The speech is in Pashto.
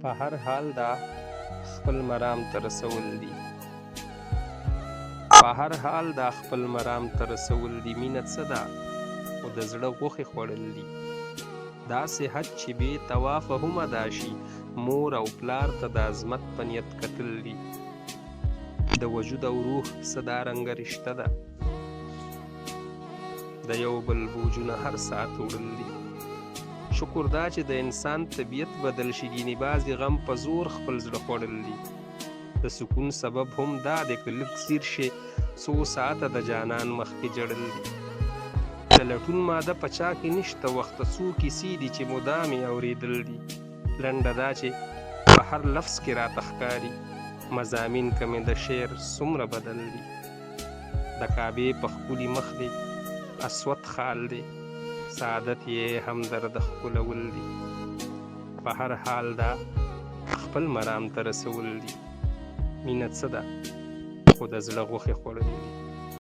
په هر حال دا خپل مرام ته رسول دي. په هر حال دا خپل مرام ته رسول دي. مینه څه ده خو د زړه غوښې خوړل دي. دا صحت چې بې توافه هم ادا شي، مور او پلار ته د عظمت په نیت کتل دي. د وجود او روح صدارنګه رشته ده، د یو بل بوجونه هر ساعت وړل دي. شکر دا چې د انسان طبیعت بدل شي، ګینې بعضې غم په زور خپل زړه خوړل دي. د سکون سبب هم دا دی که لږ ځیر شي، څو ساعته د جانان مخکې جړل دي. د لټون ماده په چا کې نشته، وخته څو کیسې دي چې مدام یې اورېدل دي. لنډه دا چې په هر لفظ کې راته ښکاري، مضامین که مې د شعر څومره بدل دي. د کعبې په ښکلي مخ دی اسود خال دی، سعادت یې همدرد ښکلول دي. په هر حال دا خپل مرام ته رسول دي. مینه څه ده خو د زړه غوښې خوړل دي.